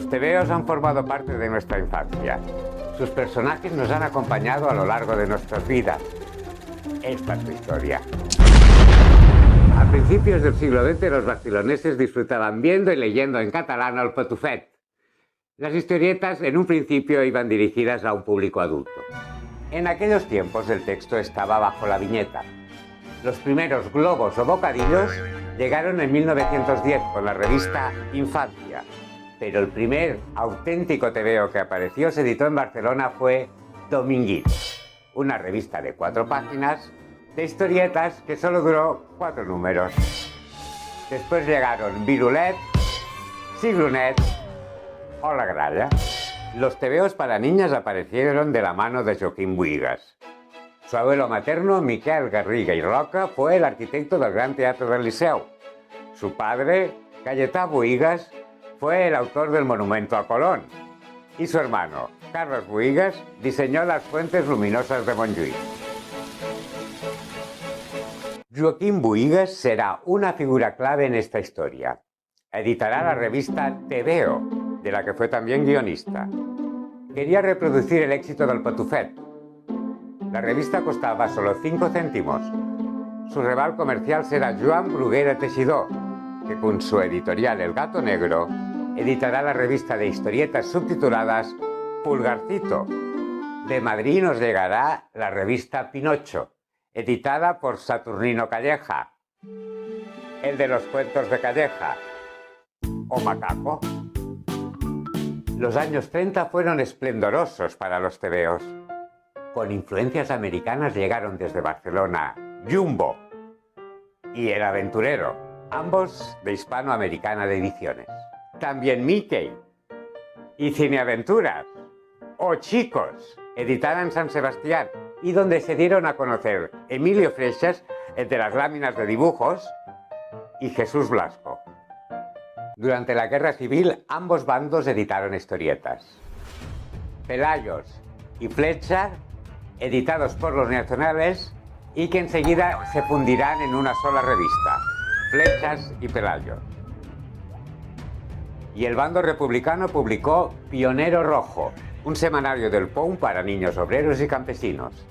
Los tebeos han formado parte de nuestra infancia. Sus personajes nos han acompañado a lo largo de nuestras vidas. Esta es su historia. A principios del siglo XX, los barceloneses disfrutaban viendo y leyendo en catalán el Patufet. Las historietas en un principio iban dirigidas a un público adulto. En aquellos tiempos el texto estaba bajo la viñeta. Los primeros globos o bocadillos llegaron en 1910 con la revista Infancia, pero el primer auténtico tebeo que apareció se editó en Barcelona fue Dominguín, una revista de 4 páginas de historietas que solo duró 4 números. Después llegaron Virulet, Siglunet o La Gralla. Los tebeos para niñas aparecieron de la mano de Joaquim Bohigas. Su abuelo materno, Miquel Garriga y Roca, fue el arquitecto del Gran Teatro del Liceu. Su padre, Cayetà Bohigas, fue el autor del monumento a Colón. Y su hermano, Carles Bohigas, diseñó las fuentes luminosas de Montjuïc. Joaquim Bohigas será una figura clave en esta historia. Editará la revista Tebeo, de la que fue también guionista. Quería reproducir el éxito del Patufet. La revista costaba solo 5 céntimos. Su rival comercial será Joan Bruguera Teixidor, que con su editorial El Gato Negro editará la revista de historietas subtituladas Pulgarcito. De Madrid nos llegará la revista Pinocho, editada por Saturnino Calleja, el de los cuentos de Calleja, o Macaco. Los años 30 fueron esplendorosos para los tebeos. Con influencias americanas llegaron desde Barcelona Jumbo y El Aventurero, ambos de Hispanoamericana de Ediciones. También Mickey y Cineaventuras o Chicos, editada en San Sebastián, y donde se dieron a conocer Emilio Freixas, entre las láminas de dibujos, y Jesús Blasco. Durante la Guerra Civil, ambos bandos editaron historietas. Pelayos y Fletcher, editados por los nacionales, y que enseguida se fundirán en una sola revista, Flechas y Pelayos. Y el bando republicano publicó Pionero Rojo, un semanario del POUM para niños obreros y campesinos.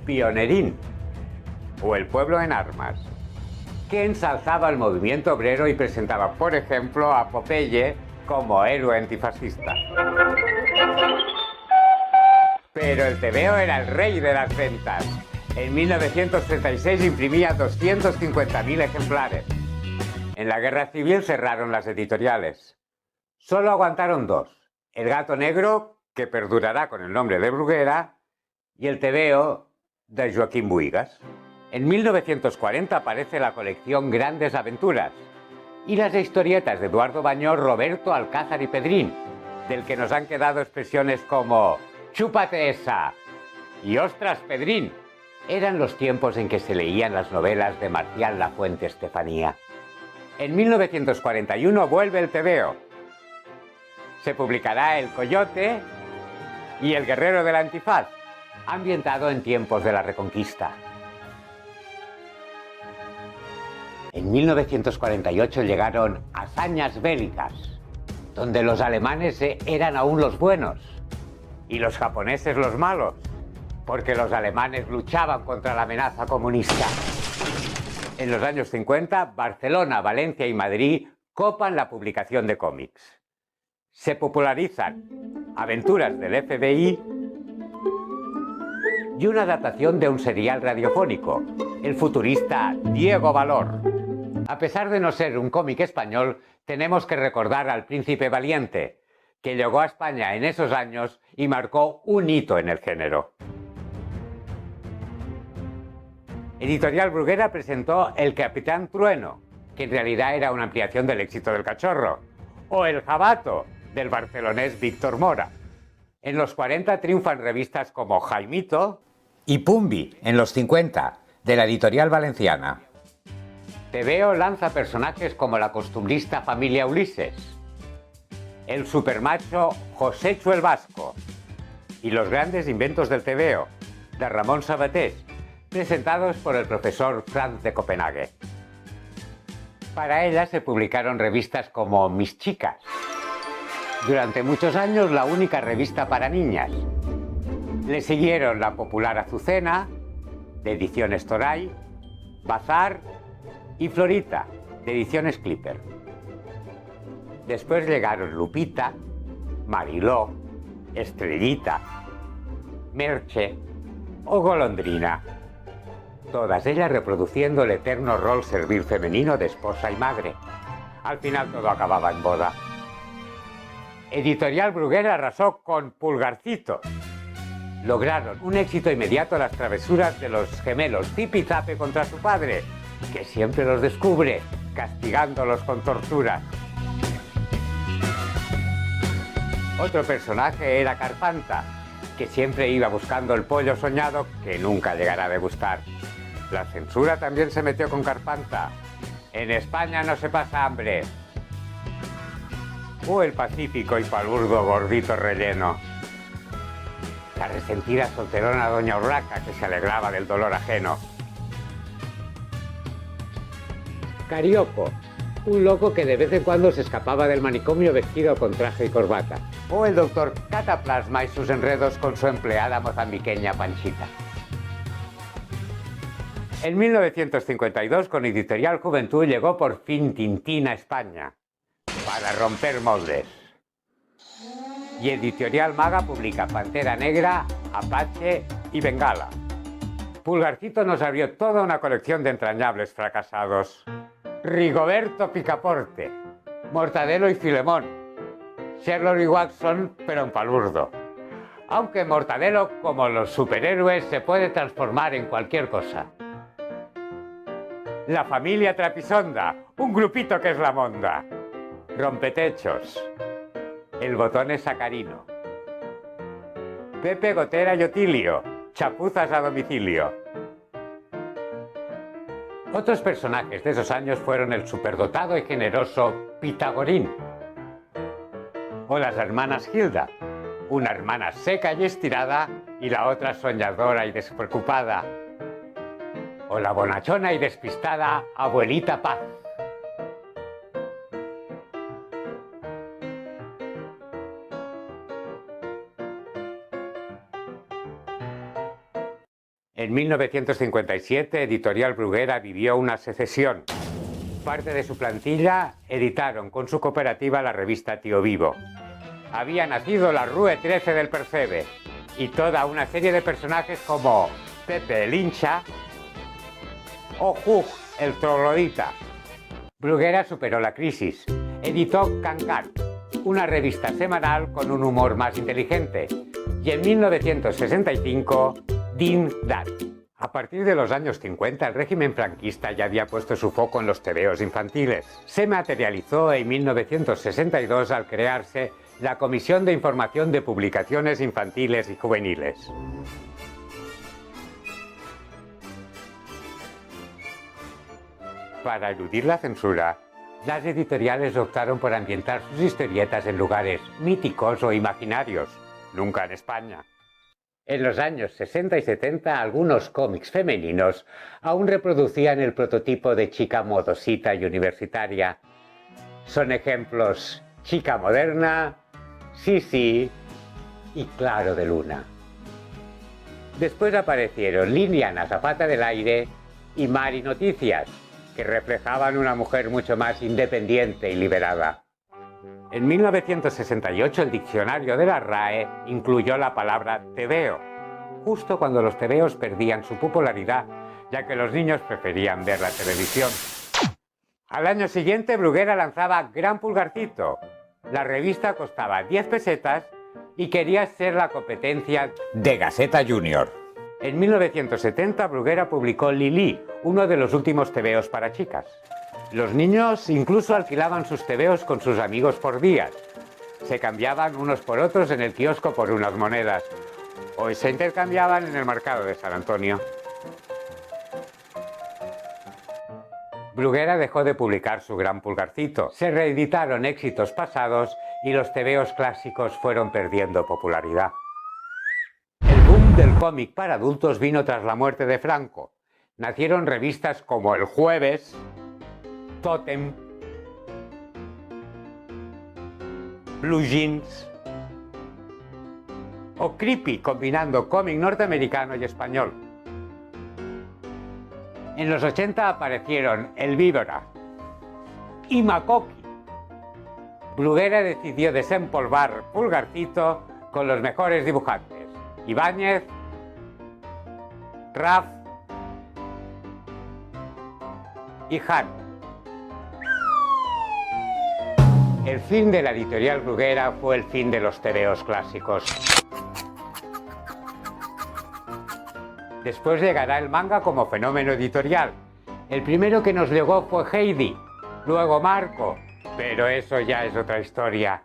Pionerín, o El Pueblo en Armas, que ensalzaba el movimiento obrero y presentaba, por ejemplo, a Popeye como héroe antifascista. Pero el tebeo era el rey de las ventas. En 1936 imprimía 250.000 ejemplares. En la Guerra Civil cerraron las editoriales. Solo aguantaron 2. El Gato Negro, que perdurará con el nombre de Bruguera, y el tebeo de Joaquim Bohigas. En 1940 aparece la colección Grandes Aventuras y las historietas de Eduardo Bañós, Roberto Alcázar y Pedrín, del que nos han quedado expresiones como «chúpate esa» y «ostras, Pedrín». Eran los tiempos en que se leían las novelas de Marcial Lafuente Estefanía. En 1941 vuelve el tebeo. Se publicará El Coyote y El Guerrero del Antifaz, ambientado en tiempos de la Reconquista. En 1948 llegaron Hazañas Bélicas, donde los alemanes eran aún los buenos y los japoneses los malos, porque los alemanes luchaban contra la amenaza comunista. En los años 50, Barcelona, Valencia y Madrid copan la publicación de cómics. Se popularizan Aventuras del FBI y una adaptación de un serial radiofónico, el futurista Diego Valor. A pesar de no ser un cómic español, tenemos que recordar al Príncipe Valiente, que llegó a España en esos años y marcó un hito en el género. Editorial Bruguera presentó El Capitán Trueno, que en realidad era una ampliación del éxito del Cachorro, o El Jabato, del barcelonés Víctor Mora. En los 40 triunfan revistas como Jaimito y Pumbi, en los 50, de la editorial valenciana. Tebeo lanza personajes como la costumbrista familia Ulises, el supermacho Joséchu el Vasco y los grandes inventos del tebeo, de Ramón Sabatés, presentados por el profesor Franz de Copenhague. Para ella se publicaron revistas como Mis Chicas, Durante muchos años la única revista para niñas. Le siguieron la popular Azucena, de Ediciones Toray, Bazar y Florita, de Ediciones Clipper. Después llegaron Lupita, Mariló, Estrellita, Merche o Golondrina, todas ellas reproduciendo el eterno rol servil femenino de esposa y madre. Al final todo acababa en boda. Editorial Bruguera arrasó con Pulgarcito. Lograron un éxito inmediato las travesuras de los gemelos Zipizape contra su padre, que siempre los descubre, castigándolos con torturas. Otro personaje era Carpanta, que siempre iba buscando el pollo soñado que nunca llegará a degustar. La censura también se metió con Carpanta. En España no se pasa hambre. O el pacífico y palurdo Gordito Relleno. La resentida solterona Doña Urraca, que se alegraba del dolor ajeno. Carioco, un loco que de vez en cuando se escapaba del manicomio vestido con traje y corbata. O el doctor Cataplasma y sus enredos con su empleada mozambiqueña Panchita. En 1952, con Editorial Juventud, llegó por fin Tintín a España, para romper moldes. Y Editorial Maga publica Pantera Negra, Apache y Bengala. Pulgarcito nos abrió toda una colección de entrañables fracasados. Rigoberto Picaporte, Mortadelo y Filemón, Sherlock y Watson, pero en palurdo. Aunque Mortadelo, como los superhéroes, se puede transformar en cualquier cosa. La familia Trapisonda, un grupito que es la monda. Rompetechos, el botón es sacarino. Pepe, Gotera y Otilio, chapuzas a domicilio. Otros personajes de esos años fueron el superdotado y generoso Pitagorín. O las hermanas Hilda, una hermana seca y estirada y la otra soñadora y despreocupada. O la bonachona y despistada Abuelita Paz. En 1957, Editorial Bruguera vivió una secesión. Parte de su plantilla editaron con su cooperativa la revista Tío Vivo. Había nacido la Rue 13 del Percebe y toda una serie de personajes como Pepe el hincha o Hug el troglodita. Bruguera superó la crisis. Editó Can-Can, una revista semanal con un humor más inteligente. Y en 1965, Din Dan. A partir de los años 50, el régimen franquista ya había puesto su foco en los tebeos infantiles. Se materializó en 1962 al crearse la Comisión de Información de Publicaciones Infantiles y Juveniles. Para eludir la censura, las editoriales optaron por ambientar sus historietas en lugares míticos o imaginarios, nunca en España. En los años 60 y 70, algunos cómics femeninos aún reproducían el prototipo de chica modosita y universitaria. Son ejemplos Chica Moderna, Sisi y Claro de Luna. Después aparecieron Liliana Zapata del Aire y Mari Noticias, que reflejaban una mujer mucho más independiente y liberada. En 1968 el diccionario de la RAE incluyó la palabra tebeo, justo cuando los tebeos perdían su popularidad, ya que los niños preferían ver la televisión. Al año siguiente Bruguera lanzaba Gran Pulgarcito. La revista costaba 10 pesetas y quería ser la competencia de Gaceta Junior. En 1970 Bruguera publicó Lili, uno de los últimos tebeos para chicas. Los niños incluso alquilaban sus tebeos con sus amigos por días. Se cambiaban unos por otros en el kiosco por unas monedas. O se intercambiaban en el mercado de San Antonio. Bruguera dejó de publicar su Gran Pulgarcito. Se reeditaron éxitos pasados y los tebeos clásicos fueron perdiendo popularidad. El boom del cómic para adultos vino tras la muerte de Franco. Nacieron revistas como El Jueves, Tótem Blue Jeans o Creepy, combinando cómic norteamericano y español. En los 80 aparecieron El Víbora y Makoki. Bruguera decidió desempolvar Pulgarcito con los mejores dibujantes: Ibáñez, Raf y Han. El fin de la editorial Bruguera fue el fin de los tebeos clásicos. Después llegará el manga como fenómeno editorial. El primero que nos llegó fue Heidi, luego Marco, pero eso ya es otra historia.